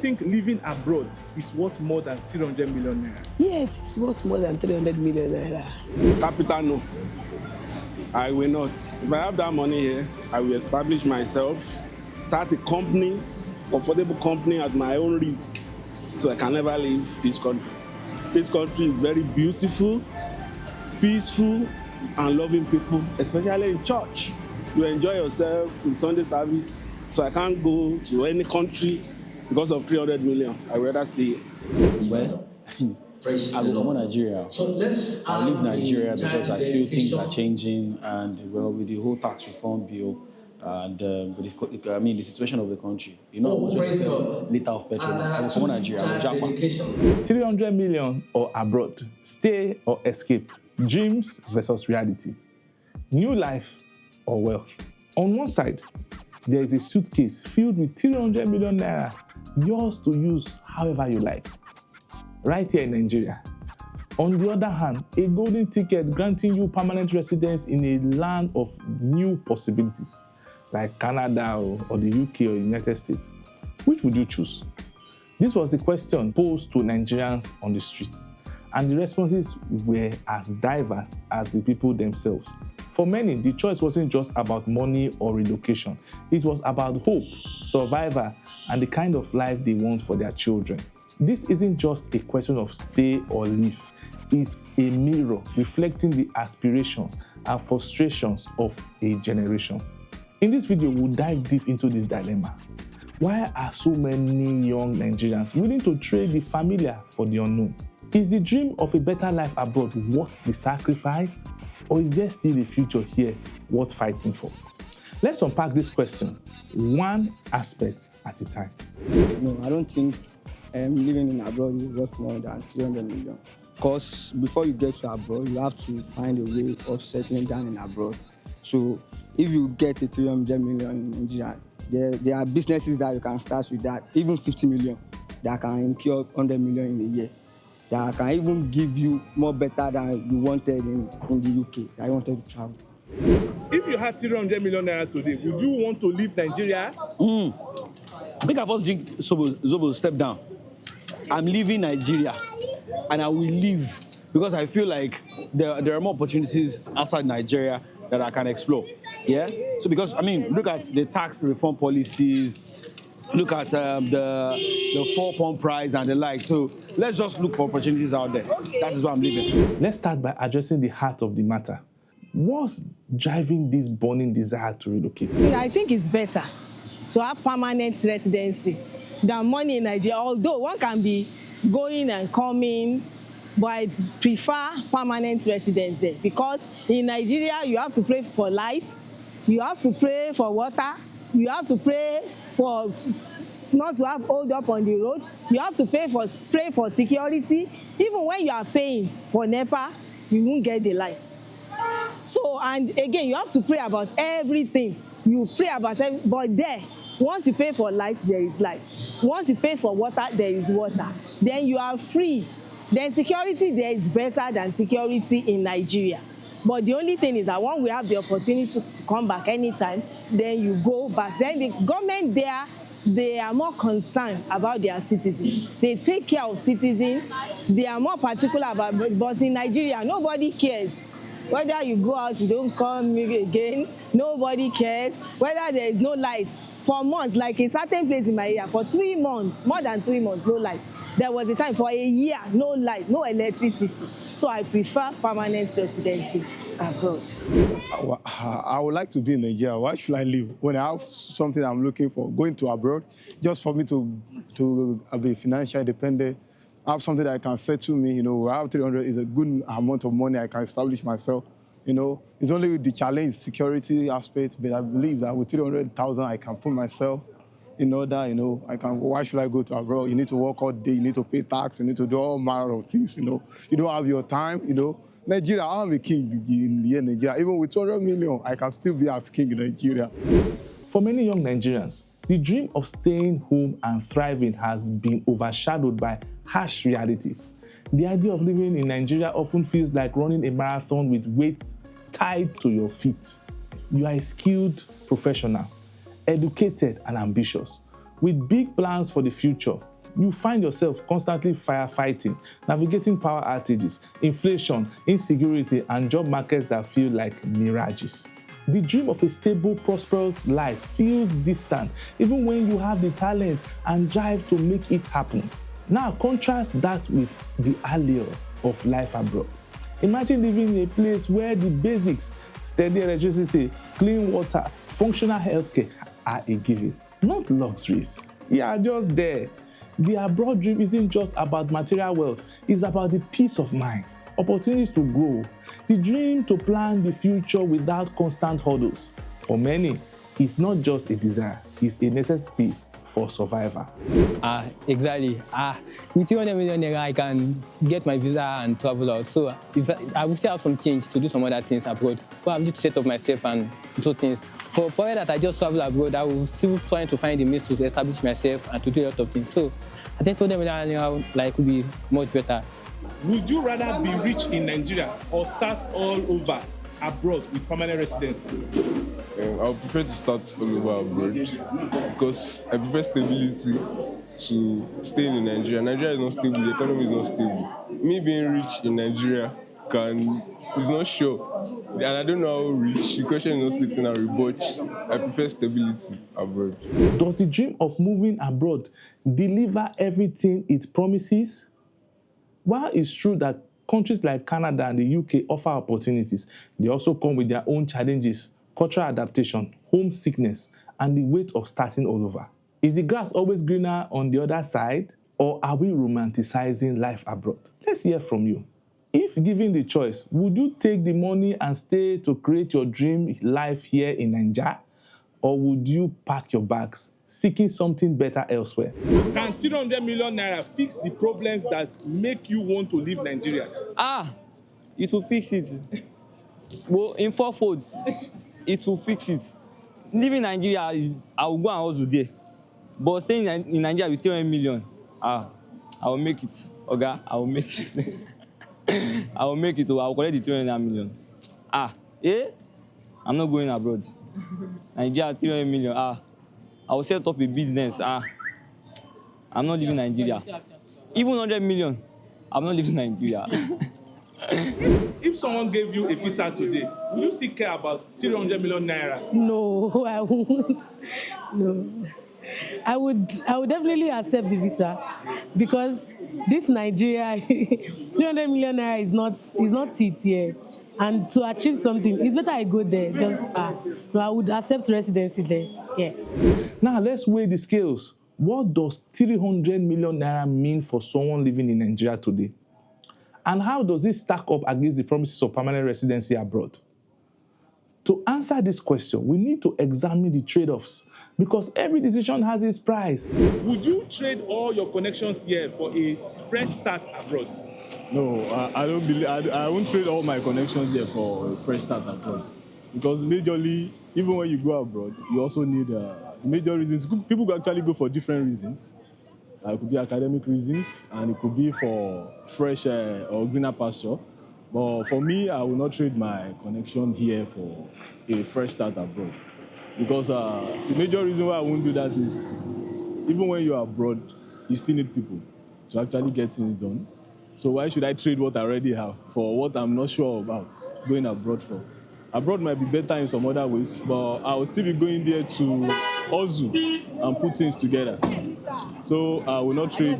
think living abroad is worth more than 300 million naira? Yes, it's worth more than 300 million naira. Capital, no. I will not. If I have that money here, I will establish myself, start a company, comfortable company at my own risk, so I can never leave this country. This country is very beautiful, peaceful, and loving people, especially in church. You enjoy yourself in Sunday service, so I can't go to any country because of 300 million. I would rather stay here. Well, I go from Nigeria. I leave Nigeria because I feel things are changing, and well, with the whole tax reform bill, and with the situation of the country, you know, how much we sell liter of petrol. I go from Nigeria. I go Japan. 300 million or abroad, stay or escape, dreams versus reality, new life or wealth. On one side, there is a suitcase filled with 300 million naira, yours to use however you like, right here in Nigeria. On the other hand, a golden ticket granting you permanent residence in a land of new possibilities, like Canada or the UK or United States. Which would you choose? This was the question posed to Nigerians on the streets, and the responses were as diverse as the people themselves. For many, the choice wasn't just about money or relocation. It was about hope, survival, and the kind of life they want for their children. This isn't just a question of stay or leave. It's a mirror reflecting the aspirations and frustrations of a generation. In this video, we'll dive deep into this dilemma. Why are so many young Nigerians willing to trade the familiar for the unknown? Is the dream of a better life abroad worth the sacrifice? Or is there still a future here worth fighting for? Let's unpack this question, one aspect at a time. No, I don't think living in abroad is worth more than 300 million. Because before you get to abroad, you have to find a way of settling down in abroad. So if you get a 300 million in Nigeria, there are businesses that you can start with that, even 50 million, that can incur 100 million in a year, that can even give you more better than you wanted in the UK, that you wanted to travel. If you had 300 million naira today, would you want to leave Nigeria? I think I first drink Zobo, step down. I'm leaving Nigeria, and I will leave because I feel like there are more opportunities outside Nigeria that I can explore. Yeah. So because look at the tax reform policies, look at the 4-pound price and the like. So let's just look for opportunities out there. That is why I'm leaving. Let's start by addressing the heart of the matter. What's driving this burning desire to relocate? I think it's better to have permanent residency than money in Nigeria, although one can be going and coming, but I prefer permanent residence there because in Nigeria you have to pray for light, you have to pray for water, you have to pray for not to have hold up on the road, you have to pray for security. Even when you are paying for NEPA, you won't get the light. So, and again, you have to pray about everything. You pray about everything, but there, once you pay for light, there is light. Once you pay for water, there is water. Then you are free. Then security there is better than security in Nigeria. But the only thing is that when we have the opportunity to come back anytime, then you go back. Then the government there, they are more concerned about their citizens. They take care of citizens. They are more particular about, but in Nigeria, nobody cares. Whether you go out, you don't come again, nobody cares. Whether there is no light. For months, like a certain place in my area, for 3 months, more than 3 months, no light. There was a time for a year, no light, no electricity. So I prefer permanent residency abroad. I would like to be in Nigeria. Why should I leave when I have something I'm looking for? Going to abroad, just for me to be financially independent, have something that can settle me. I have 300 is a good amount of money. I can establish myself. It's only with the challenge, security aspect, but I believe that with 300,000, I can put myself in order, why should I go to abroad? You need to work all day, you need to pay tax, you need to do all manner of things, You don't have your time, Nigeria, I'm a king in Nigeria. Even with 200 million, I can still be as king in Nigeria. For many young Nigerians, the dream of staying home and thriving has been overshadowed by harsh realities. The idea of living in Nigeria often feels like running a marathon with weights tied to your feet. You are a skilled professional, educated and ambitious, With big plans for the future, you find yourself constantly firefighting, navigating power outages, inflation, insecurity, and job markets that feel like mirages. The dream of a stable, prosperous life feels distant, even when you have the talent and drive to make it happen. Now, contrast that with the allure of life abroad. Imagine living in a place where the basics, steady electricity, clean water, functional healthcare are a given, not luxuries. You are just there. The abroad dream isn't just about material wealth, it's about the peace of mind, opportunities to grow, the dream to plan the future without constant hurdles. For many, it's not just a desire, it's a necessity for survival. Exactly. With 200 million naira, I can get my visa and travel out. So if I will still have some change to do some other things abroad. But I need to set up myself and do things. For that I just travel abroad, I will still trying to find the means to establish myself and to do a lot of things. So I think 200 million naira would be much better. Would you rather be rich in Nigeria or start all over abroad with permanent residency? I would prefer to start all over abroad because I prefer stability to staying in Nigeria. Nigeria is not stable, the economy is not stable. Me being rich in Nigeria is not sure. And I don't know how rich, the question is not splitting out, but I prefer stability abroad. Does the dream of moving abroad deliver everything it promises? While it's true that countries like Canada and the UK offer opportunities, they also come with their own challenges: cultural adaptation, homesickness, and the weight of starting all over. Is the grass always greener on the other side, or are we romanticizing life abroad? Let's hear from you. If given the choice, would you take the money and stay to create your dream life here in Nigeria, or would you pack your bags, seeking something better elsewhere? Can 300 million naira fix the problems that make you want to leave Nigeria? It will fix it. Well, in 4 folds, it will fix it. Leaving Nigeria, I will go and hustle there. But staying in Nigeria with 300 million, I will make it. Okay, I will make it. I will make it. I will collect the 300 million. I'm not going abroad. Nigeria, 300 million. I will set up a business. I'm not leaving Nigeria. Even 100 million, I'm not leaving Nigeria. If someone gave you a visa today, would you still care about 300 million naira? No, I won't. No. I would definitely accept the visa because this Nigeria, 300 million naira is not it here. And to achieve something, it's better I go there. No, I would accept residency there. Yeah. Now let's weigh the scales. What does 300 million naira mean for someone living in Nigeria today? And how does it stack up against the promises of permanent residency abroad? To answer this question, we need to examine the trade-offs because every decision has its price. Would you trade all your connections here for a fresh start abroad? No, I don't believe. I won't trade all my connections here for a fresh start abroad because majorly, even when you go abroad, you also need major reasons. People can actually go for different reasons. It could be academic reasons, and it could be for fresh or greener pasture. But for me, I will not trade my connection here for a fresh start abroad. Because the major reason why I won't do that is, even when you're abroad, you still need people to actually get things done. So why should I trade what I already have for what I'm not sure about going abroad for? Abroad might be better in some other ways, but I will still be going there to hustle and put things together. So I will not trade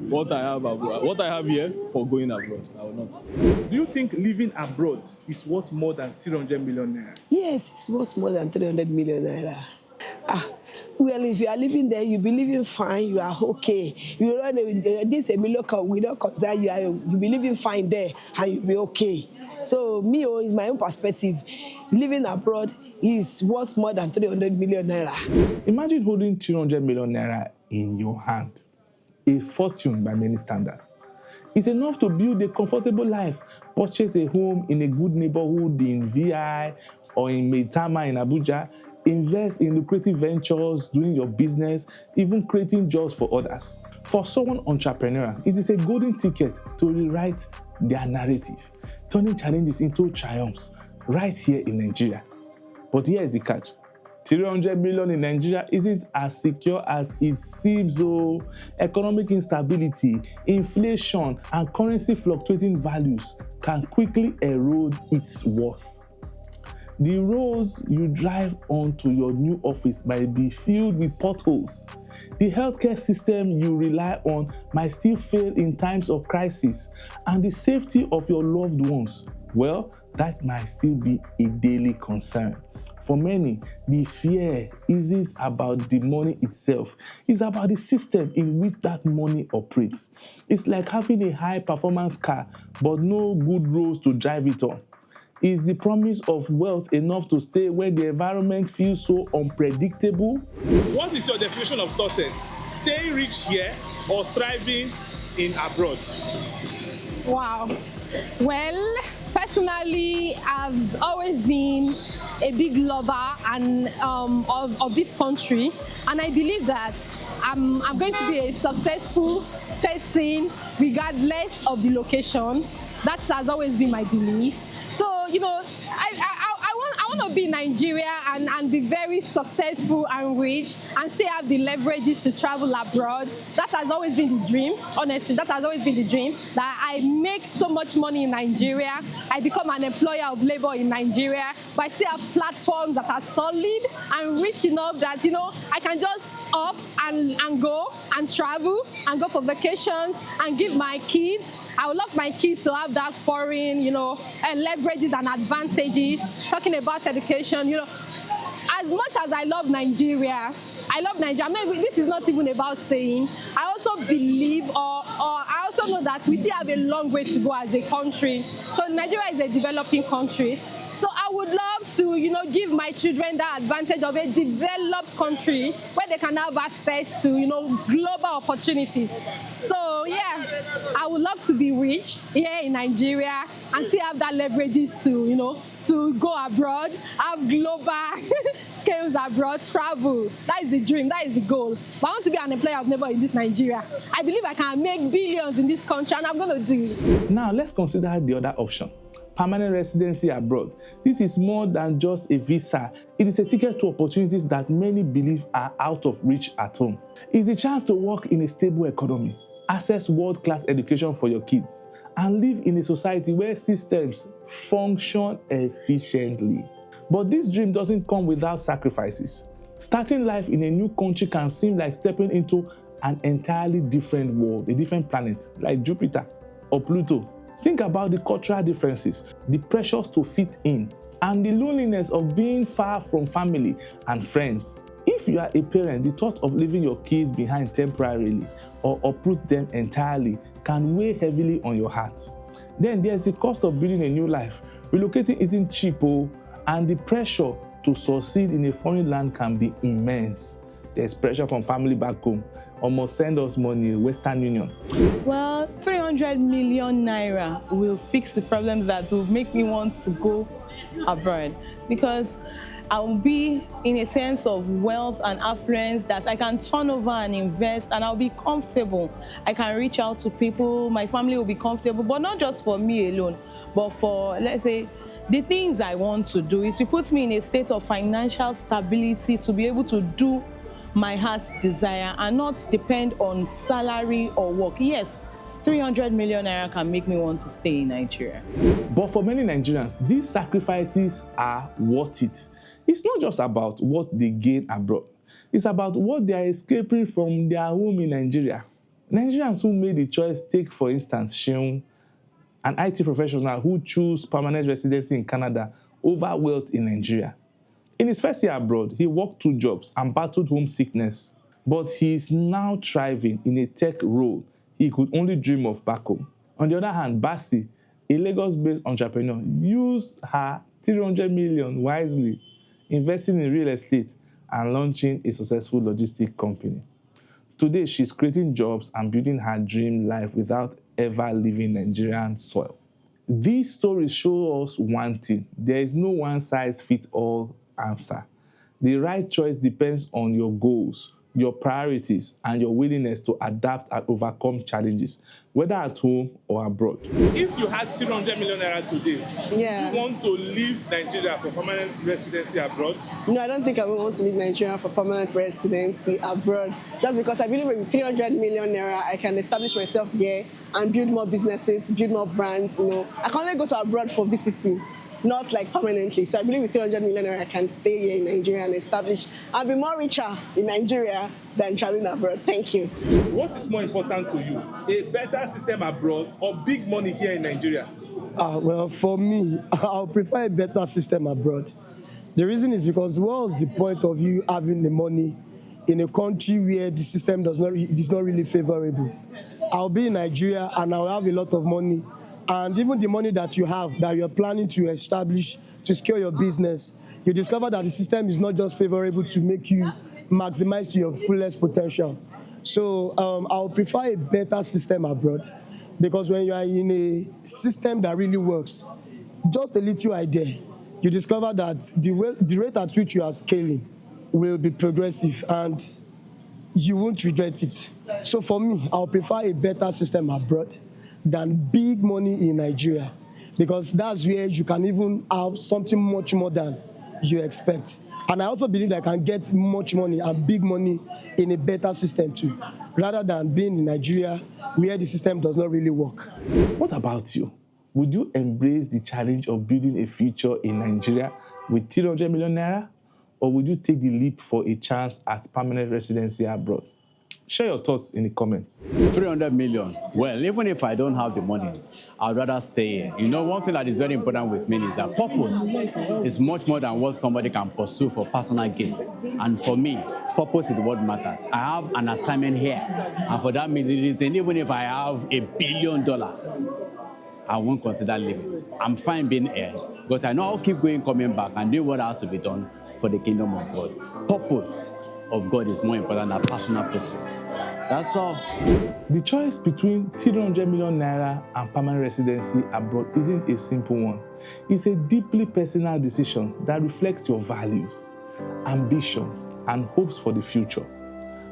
what I have here for going abroad. I will not. Do you think living abroad is worth more than 300 million naira? Yes, it's worth more than 300 million naira. Well, if you are living there, you'll be living fine, you are okay. You run this local, we don't concern you, you'll be living fine there and you'll be okay. So me, in my own perspective, living abroad is worth more than 300 million naira. Imagine holding 300 million naira in your hand, a fortune by many standards. It's enough to build a comfortable life, purchase a home in a good neighborhood in VI or in Maitama in Abuja, invest in lucrative ventures, doing your business, even creating jobs for others. For someone entrepreneurial, it is a golden ticket to rewrite their narrative, turning challenges into triumphs right here in Nigeria. But here is the catch. 300 million in Nigeria isn't as secure as it seems. Economic instability, inflation, and currency fluctuating values can quickly erode its worth. The roads you drive onto your new office might be filled with potholes. The healthcare system you rely on might still fail in times of crisis, and the safety of your loved ones, well, that might still be a daily concern. For many, the fear isn't about the money itself, it's about the system in which that money operates. It's like having a high-performance car but no good roads to drive it on. Is the promise of wealth enough to stay where the environment feels so unpredictable? What is your definition of success? Staying rich here or thriving in abroad? Wow. Well, personally, I've always been a big lover and of this country, and I believe that I'm going to be a successful person regardless of the location. That has always been my belief. So, you know, I want to be in Nigeria and be very successful and rich and still have the leverages to travel abroad. That has always been the dream, honestly. That has always been the dream, that I make so much money in Nigeria. I become an employer of labor in Nigeria, but I still have platforms that are solid and rich enough that, you know, I can just up and go and travel and go for vacations and give my kids. I would love my kids to have that foreign, you know, leverages and advantages. Talking about education, you know, as much as I love Nigeria, this is not even about saying. I also believe, or I also know that we still have a long way to go as a country. So Nigeria is a developing country. So I would love to, you know, give my children that advantage of a developed country where they can have access to, you know, global opportunities. So yeah, I would love to be rich here in Nigeria and still have that leverages to, you know, to go abroad, have global scales abroad, travel. That is the dream, that is the goal. But I want to be an employer of labor in this Nigeria. I believe I can make billions in this country, and I'm going to do it. Now let's consider the other option. Permanent residency abroad. This is more than just a visa. It is a ticket to opportunities that many believe are out of reach at home. It's a chance to work in a stable economy, access world-class education for your kids, and live in a society where systems function efficiently. But this dream doesn't come without sacrifices. Starting life in a new country can seem like stepping into an entirely different world, a different planet, like Jupiter or Pluto. Think about the cultural differences, the pressures to fit in, and the loneliness of being far from family and friends. If you are a parent, the thought of leaving your kids behind temporarily or uproot them entirely can weigh heavily on your heart. Then there's the cost of building a new life. Relocating isn't cheap, and the pressure to succeed in a foreign land can be immense. There's pressure from family back home. Almost send us money, Western Union. Well, 300 million Naira will fix the problems that will make me want to go abroad, because I will be in a sense of wealth and affluence that I can turn over and invest, and I'll be comfortable. I can reach out to people, my family will be comfortable, but not just for me alone, but for, let's say, the things I want to do. It will put me in a state of financial stability to be able to do my heart's desire and not depend on salary or work. Yes, 300 million Naira can make me want to stay in Nigeria. But for many Nigerians, these sacrifices are worth it. It's not just about what they gain abroad. It's about what they are escaping from their home in Nigeria. Nigerians who made the choice take, for instance, Sheung, an IT professional who chose permanent residency in Canada over wealth in Nigeria. In his first year abroad, he worked 2 jobs and battled homesickness. But he is now thriving in a tech role he could only dream of back home. On the other hand, Basi, a Lagos-based entrepreneur, used her 300 million wisely, investing in real estate and launching a successful logistics company. Today, she's creating jobs and building her dream life without ever leaving Nigerian soil. These stories show us one thing: there is no one-size-fits-all answer. The right choice depends on your goals, your priorities, and your willingness to adapt and overcome challenges, whether at home or abroad. If you had 300 million naira today, Yeah. would you want to leave Nigeria for permanent residency abroad? No, I don't think I will want to leave Nigeria for permanent residency abroad. Just because I believe with 300 million naira, I can establish myself here and build more businesses, build more brands. I can only go to abroad for visiting, not like permanently. So I believe with 300 million naira, I can stay here in Nigeria and establish and be more richer in Nigeria than traveling abroad. Thank you. What is more important to you, a better system abroad or big money here in Nigeria? Well, for me, I'll prefer a better system abroad. The reason is because what's the point of you having the money in a country where the system is not really favorable? I'll be in Nigeria and I'll have a lot of money. And even the money that you have, that you're planning to establish, to scale your business, you discover that the system is not just favorable to make you maximize to your fullest potential. So I'll prefer a better system abroad, because when you are in a system that really works, just a little idea, you discover that the rate at which you are scaling will be progressive and you won't regret it. So for me, I'll prefer a better system abroad than big money in Nigeria, because that's where you can even have something much more than you expect. And I also believe that I can get much money and big money in a better system too, rather than being in Nigeria where the system does not really work. What about you? Would you embrace the challenge of building a future in Nigeria with 300 million naira? Or would you take the leap for a chance at permanent residency abroad? Share your thoughts in the comments. 300 million. Well, even if I don't have the money, I'd rather stay here. One thing that is very important with me is that purpose is much more than what somebody can pursue for personal gains. And for me, purpose is what matters. I have an assignment here. And for that reason, even if I have $1 billion, I won't consider leaving. I'm fine being here because I know I'll keep going, coming back, and do what has to be done for the kingdom of God. Purpose of God is more important than personal pursuit. That's all. The choice between 300 million naira and permanent residency abroad isn't a simple one. It's a deeply personal decision that reflects your values, ambitions, and hopes for the future.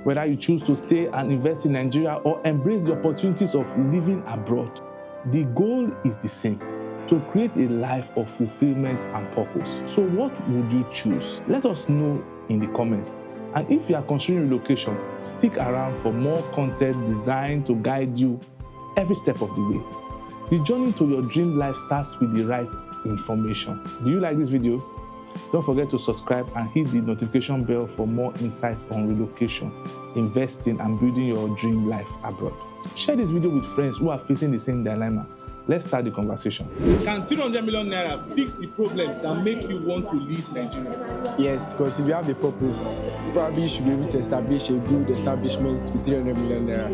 Whether you choose to stay and invest in Nigeria or embrace the opportunities of living abroad, the goal is the same: to create a life of fulfillment and purpose. So what would you choose? Let us know in the comments. And if you are considering relocation, stick around for more content designed to guide you every step of the way. The journey to your dream life starts with the right information. Do you like this video? Don't forget to subscribe and hit the notification bell for more insights on relocation, investing, and building your dream life abroad. Share this video with friends who are facing the same dilemma. Let's start the conversation. Can 300 million naira fix the problems that make you want to leave Nigeria? Yes, because if you have a purpose, you probably should be able to establish a good establishment with 300 million naira.